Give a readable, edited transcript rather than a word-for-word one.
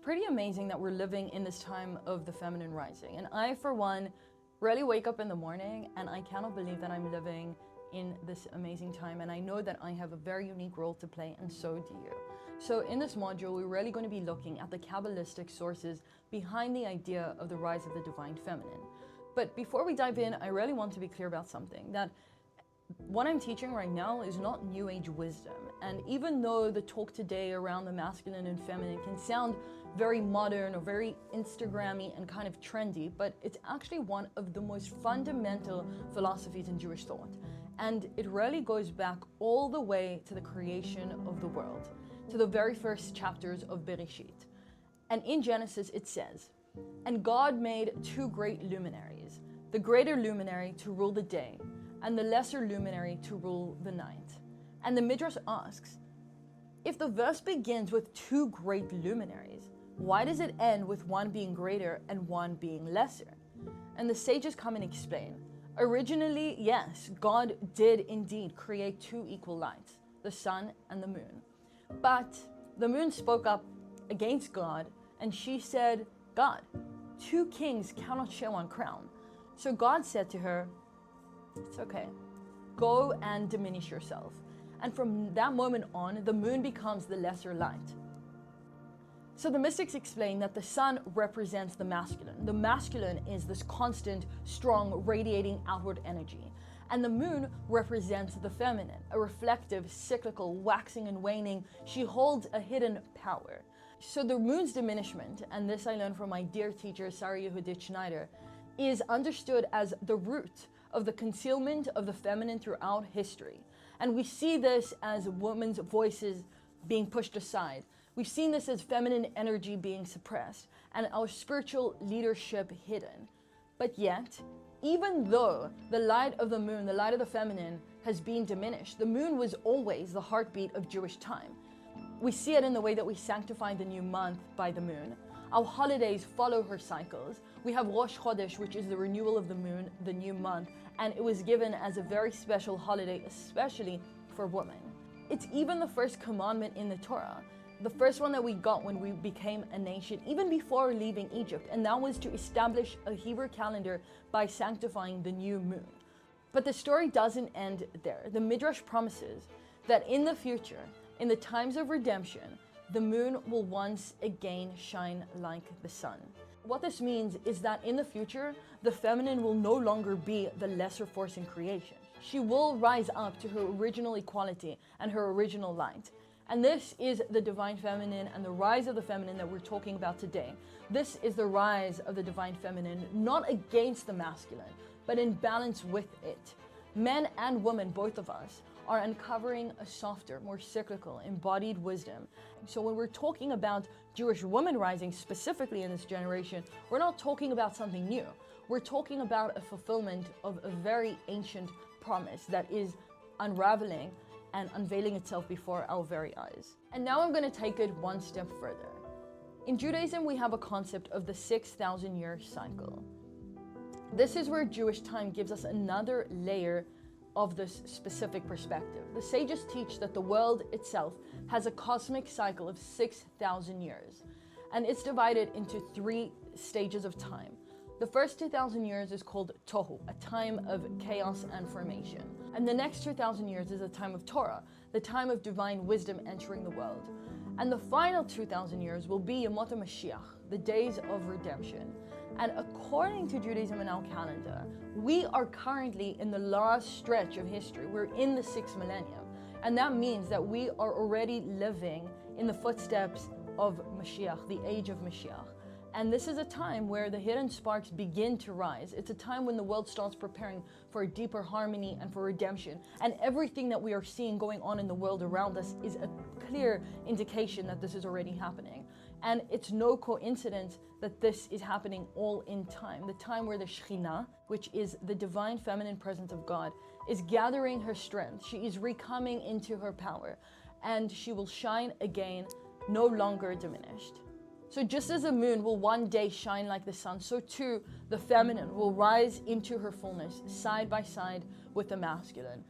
pretty amazing that we're living in this time of the feminine rising. And I, for one, rarely wake up in the morning and I cannot believe that I'm living in this amazing time. And I know that I have a very unique role to play, and so do you. So in this module, we're really going to be looking at the Kabbalistic sources behind the idea of the rise of the divine feminine. But before we dive in, I really want to be clear about something, that what I'm teaching right now is not New Age wisdom. And even though the talk today around the masculine and feminine can sound very modern or very Instagrammy and kind of trendy, but it's actually one of the most fundamental philosophies in Jewish thought. And it really goes back all the way to the creation of the world, to the very first chapters of Bereshit. And in Genesis it says, "And God made two great luminaries, the greater luminary to rule the day, and the lesser luminary to rule the night." And the Midrash asks, if the verse begins with two great luminaries, why does it end with one being greater and one being lesser? And the sages come and explain. Originally, yes, God did indeed create two equal lights, the sun and the moon. But the moon spoke up against God, and she said, "God, two kings cannot share one crown." So God said to her, "It's okay. Go and diminish yourself." And from that moment on, the moon becomes the lesser light. So the mystics explain that the sun represents the masculine. The masculine is this constant, strong, radiating outward energy. And the moon represents the feminine, a reflective, cyclical, waxing and waning. She holds a hidden power. So the moon's diminishment, and this I learned from my dear teacher, Sarah Yehudit Schneider, is understood as the root of the concealment of the feminine throughout history. And we see this as women's voices being pushed aside. We've seen this as feminine energy being suppressed and our spiritual leadership hidden. But yet, even though the light of the moon, the light of the feminine, has been diminished, the moon was always the heartbeat of Jewish time. We see it in the way that we sanctify the new month by the moon. Our holidays follow her cycles. We have Rosh Chodesh, which is the renewal of the moon, the new month, and it was given as a very special holiday, especially for women. It's even the first commandment in the Torah, the first one that we got when we became a nation, even before leaving Egypt, and that was to establish a Hebrew calendar by sanctifying the new moon. But the story doesn't end there. The Midrash promises that in the future, in the times of redemption, the moon will once again shine like the sun. What this means is that in the future, the feminine will no longer be the lesser force in creation. She will rise up to her original equality and her original light. And this is the divine feminine and the rise of the feminine that we're talking about today. This is the rise of the divine feminine, not against the masculine, but in balance with it. Men and women, both of us, are uncovering a softer, more cyclical, embodied wisdom. So when we're talking about Jewish women rising specifically in this generation, we're not talking about something new. We're talking about a fulfillment of a very ancient promise that is unraveling and unveiling itself before our very eyes. And now I'm going to take it one step further. In Judaism, we have a concept of the 6,000-year cycle. This is where Jewish time gives us another layer of this specific perspective. The sages teach that the world itself has a cosmic cycle of 6,000 years, and it's divided into 3 stages of time. The first 2,000 years is called Tohu, a time of chaos and formation. And the next 2,000 years is a time of Torah, the time of divine wisdom entering the world. And the final 2,000 years will be Yemot HaMashiach, the days of redemption. And according to Judaism and our calendar, we are currently in the last stretch of history. We're in the 6th millennium. And that means that we are already living in the footsteps of Mashiach, the age of Mashiach. And this is a time where the hidden sparks begin to rise. It's a time when the world starts preparing for a deeper harmony and for redemption. And everything that we are seeing going on in the world around us is a clear indication that this is already happening. And it's no coincidence that this is happening all in time. The time where the Shekhinah, which is the divine feminine presence of God, is gathering her strength. She is recoming into her power. And she will shine again, no longer diminished. So just as the moon will one day shine like the sun, so too the feminine will rise into her fullness side by side with the masculine.